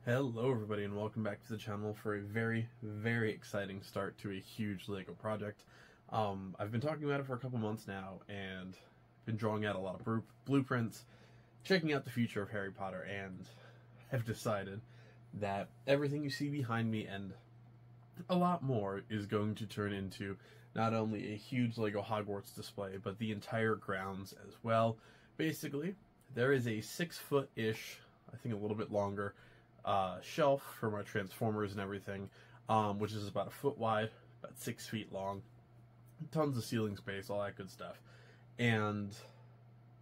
Hello everybody and welcome back to the channel for a very exciting start to a huge LEGO project. I've been talking about it for a couple months now and been drawing out a lot of blueprints, checking out the future of Harry Potter, and have decided that everything you see behind me and a lot more is going to turn into not only a huge LEGO Hogwarts display, but the entire grounds as well. Basically, there is a 6-foot-ish, I think a little bit longer, shelf for my Transformers and everything, which is about 1 foot wide, about 6 feet long, tons of ceiling space, all that good stuff. And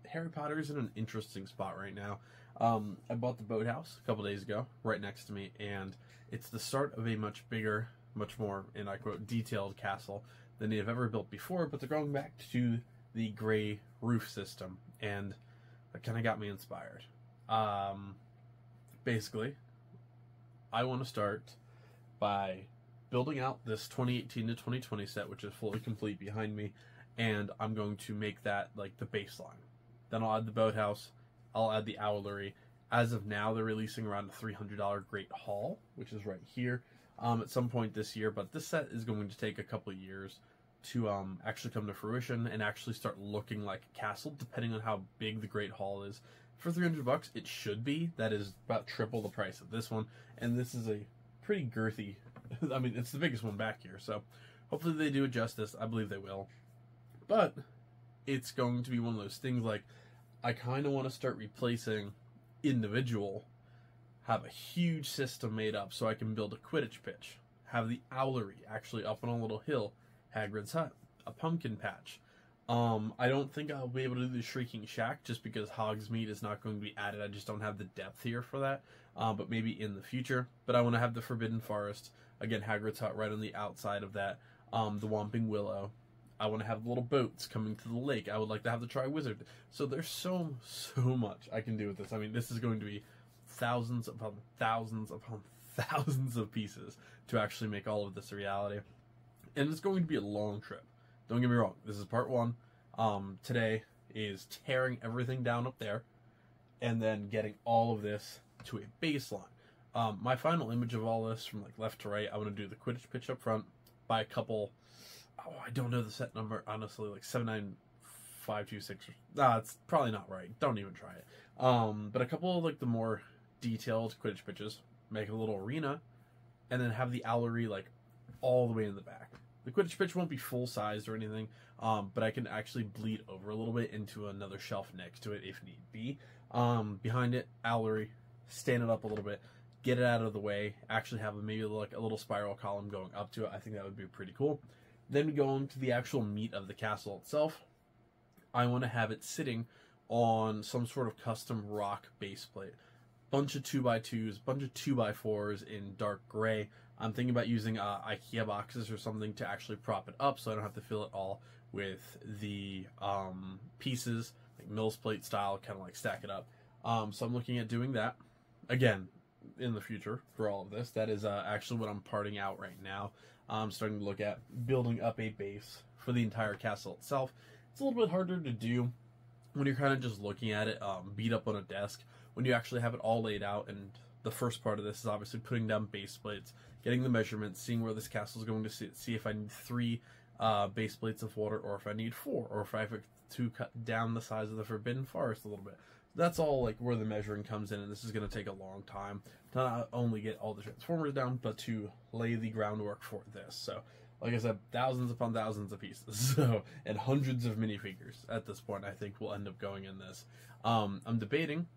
Harry Potter is in an interesting spot right now. I bought the boathouse a couple days ago, right next to me, and it's the start of a much bigger, much more, and I quote, detailed castle than they have ever built before, but they're going back to the gray roof system, and that kind of got me inspired. Basically, I want to start by building out this 2018 to 2020 set, which is fully complete behind me, and I'm going to make that like the baseline. Then I'll add the boathouse, I'll add the owlery. As of now, they're releasing around a $300 Great Hall, which is right here, at some point this year, but this set is going to take a couple of years to actually come to fruition and actually start looking like a castle, depending on how big the Great Hall is. For $300, it should be. That is about triple the price of this one, and this is a pretty girthy, I mean, it's the biggest one back here, so hopefully they do it justice. I believe they will. But it's going to be one of those things like, I kind of want to start replacing individual, have a huge system made up so I can build a Quidditch pitch, have the owlery actually up on a little hill, Hagrid's hut, a pumpkin patch. I don't think I'll be able to do the Shrieking Shack just because Hogsmeade is not going to be added. I just don't have the depth here for that, but maybe in the future. But I want to have the Forbidden Forest, again, Hagrid's hut right on the outside of that, the Whomping Willow. I want to have little boats coming to the lake. I would like to have the Triwizard. So there's so much I can do with this. I mean, this is going to be thousands upon thousands upon thousands of pieces to actually make all of this a reality. And it's going to be a long trip. Don't get me wrong, this is part one. Today is tearing everything down up there and then getting all of this to a baseline. My final image of all this from like left to right, I want to do the Quidditch pitch up front, buy a couple, I don't know the set number, honestly, like 79526. It's probably not right. Don't even try it. But a couple of like the more detailed Quidditch pitches, make a little arena, and then have the owlery like all the way in the back. The Quidditch pitch won't be full-sized or anything, but I can actually bleed over a little bit into another shelf next to it if need be. Behind it, owlery, stand it up a little bit, get it out of the way, actually have maybe like a little spiral column going up to it. I think that would be pretty cool. Then we go into the actual meat of the castle itself. I want to have it sitting on some sort of custom rock base plate. Bunch of 2x2s, bunch of 2x4s in dark gray. I'm thinking about using IKEA boxes or something to actually prop it up so I don't have to fill it all with the pieces, like Mills plate style, kind of like stack it up. So I'm looking at doing that, again, in the future for all of this. That is actually what I'm parting out right now. I'm starting to look at building up a base for the entire castle itself. It's a little bit harder to do when you're kind of just looking at it beat up on a desk. When you actually have it all laid out, and the first part of this is obviously putting down base plates, getting the measurements, seeing where this castle is going to sit, see if I need 3 base plates of water, or if I need 4, or if I have to cut down the size of the Forbidden Forest a little bit. That's all like where the measuring comes in, and this is going to take a long time to not only get all the Transformers down, but to lay the groundwork for this. So, like I said, thousands upon thousands of pieces, so, and hundreds of minifigures at this point I think will end up going in this. I'm debating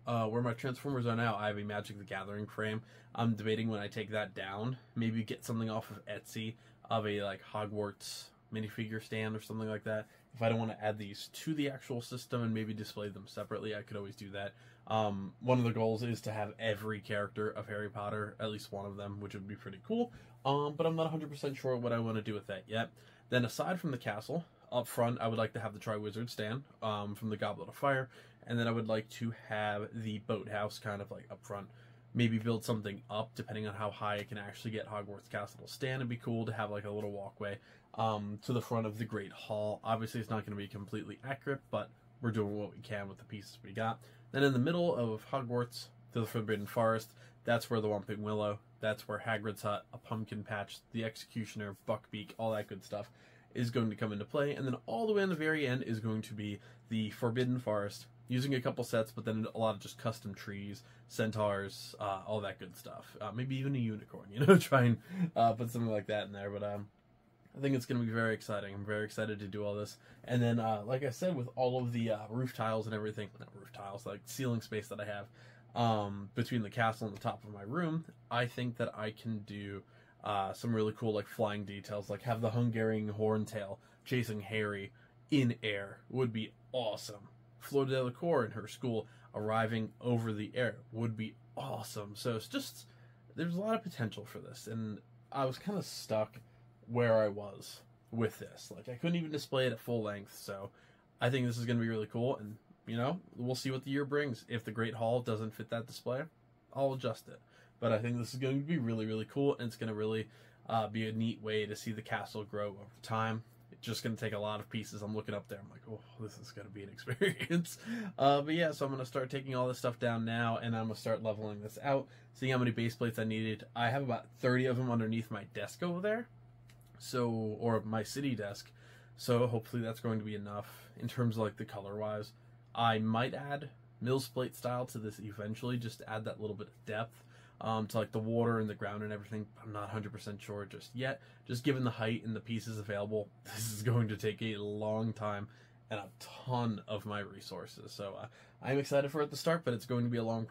where my Transformers are now. I have a Magic the Gathering frame. I'm debating when I take that down, maybe get something off of Etsy of a like Hogwarts minifigure stand or something like that. If I don't want to add these to the actual system and maybe display them separately, I could always do that. One of the goals is to have every character of Harry Potter, at least one of them, which would be pretty cool. But I'm not 100% sure what I want to do with that yet. Then aside from the castle, up front, I would like to have the Triwizard stand from the Goblet of Fire, and then I would like to have the boathouse kind of like up front. Maybe build something up depending on how high I can actually get Hogwarts Castle to stand. It'd be cool to have like a little walkway to the front of the Great Hall. Obviously, it's not going to be completely accurate, but we're doing what we can with the pieces we got. Then in the middle of Hogwarts, to the Forbidden Forest, that's where the Whomping Willow, that's where Hagrid's hut, a pumpkin patch, the Executioner, Buckbeak, all that good stuff is going to come into play. And then all the way in the very end is going to be the Forbidden Forest, using a couple sets, but then a lot of just custom trees, centaurs, all that good stuff. Maybe even a unicorn, you know, try and put something like that in there. But I think it's going to be very exciting. I'm very excited to do all this. And then, like I said, with all of the roof tiles and everything, not roof tiles, like ceiling space that I have between the castle and the top of my room, I think that I can do some really cool, like, flying details, like have the Hungarian horntail chasing Harry in air would be awesome. Fleur Delacour in her school arriving over the air would be awesome. So it's just, there's a lot of potential for this, and I was kind of stuck where I was with this. Like, I couldn't even display it at full length, so I think this is going to be really cool, and, you know, we'll see what the year brings. If the Great Hall doesn't fit that display, I'll adjust it. But I think this is going to be really, really cool, and it's going to really be a neat way to see the castle grow over time. It's just going to take a lot of pieces. I'm looking up there, I'm like, oh, this is going to be an experience. But yeah, so I'm going to start taking all this stuff down now, and I'm going to start leveling this out, seeing how many base plates I needed. I have about 30 of them underneath my desk over there. So, or my city desk, so hopefully that's going to be enough in terms of like the color wise. I might add Mills plate style to this eventually, just to add that little bit of depth to like the water and the ground and everything. I'm not 100% sure just yet. Just given the height and the pieces available, this is going to take a long time and a ton of my resources. So I'm excited for it to start, but it's going to be a long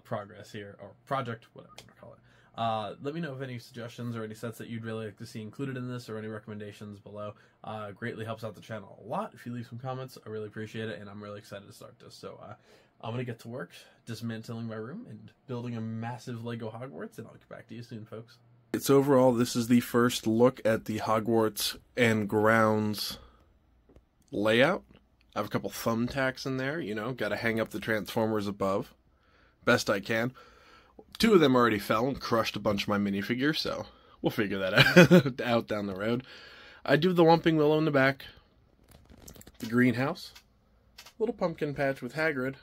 progress here, or project, whatever you want to call it. Let me know of any suggestions or any sets that you'd really like to see included in this, or any recommendations below. Greatly helps out the channel a lot. If you leave some comments, I really appreciate it, and I'm really excited to start this. So I'm going to get to work dismantling my room and building a massive Lego Hogwarts, and I'll get back to you soon, folks. It's overall, this is the first look at the Hogwarts and grounds layout. I have a couple thumbtacks in there, you know, got to hang up the Transformers above best I can. 2 of them already fell and crushed a bunch of my minifigures, so we'll figure that out down the road. I do the Whomping Willow in the back, the greenhouse, little pumpkin patch with Hagrid,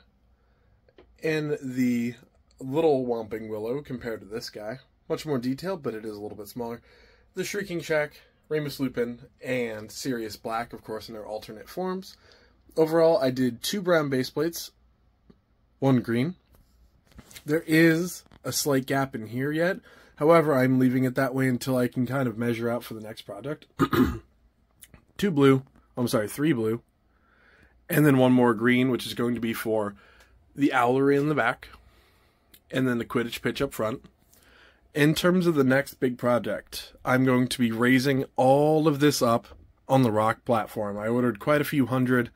and the little Whomping Willow compared to this guy. Much more detailed, but it is a little bit smaller. The Shrieking Shack, Remus Lupin, and Sirius Black, of course, in their alternate forms. Overall, I did 2 brown base plates, 1 green. There is a slight gap in here yet. However, I'm leaving it that way until I can kind of measure out for the next project. 3 blue, and then 1 more green, which is going to be for the owlery in the back, and then the Quidditch pitch up front. In terms of the next big project, I'm going to be raising all of this up on the rock platform. I ordered quite a few hundred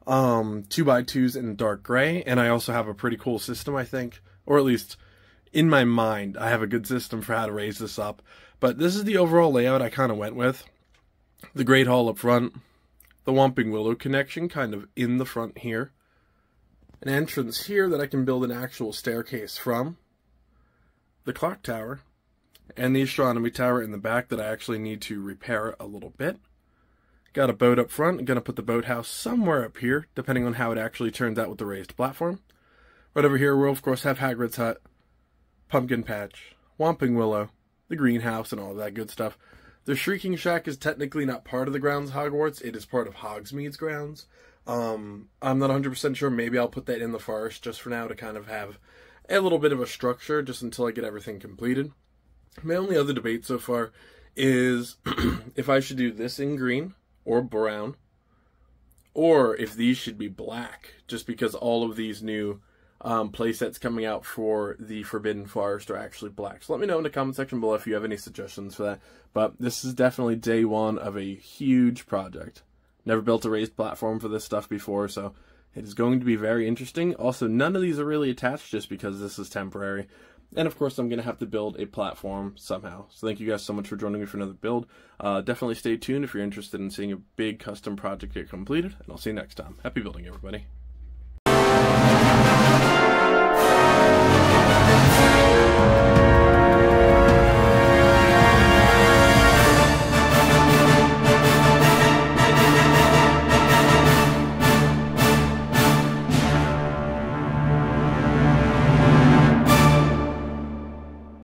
2x2s in dark gray, and I also have a pretty cool system, I think, or at least in my mind, I have a good system for how to raise this up. But this is the overall layout I kind of went with. The Great Hall up front, the Whomping Willow connection kind of in the front here, an entrance here that I can build an actual staircase from, the clock tower, and the astronomy tower in the back that I actually need to repair a little bit. Got a boat up front. I'm going to put the boathouse somewhere up here, depending on how it actually turns out with the raised platform. Right over here, we'll of course have Hagrid's hut, pumpkin patch, Whomping Willow, the greenhouse, and all of that good stuff. The Shrieking Shack is technically not part of the grounds of Hogwarts. It is part of Hogsmeade's grounds. I'm not 100% sure. Maybe I'll put that in the forest just for now to kind of have a little bit of a structure just until I get everything completed. My only other debate so far is if I should do this in green or brown, or if these should be black, just because all of these new playsets coming out for the Forbidden Forest are actually black. So let me know in the comment section below if you have any suggestions for that. But this is definitely day 1 of a huge project. Never built a raised platform for this stuff before, so it is going to be very interesting. Also, none of these are really attached just because this is temporary. And of course, I'm going to have to build a platform somehow. So thank you guys so much for joining me for another build. Definitely stay tuned if you're interested in seeing a big custom project get completed. And I'll see you next time. Happy building, everybody.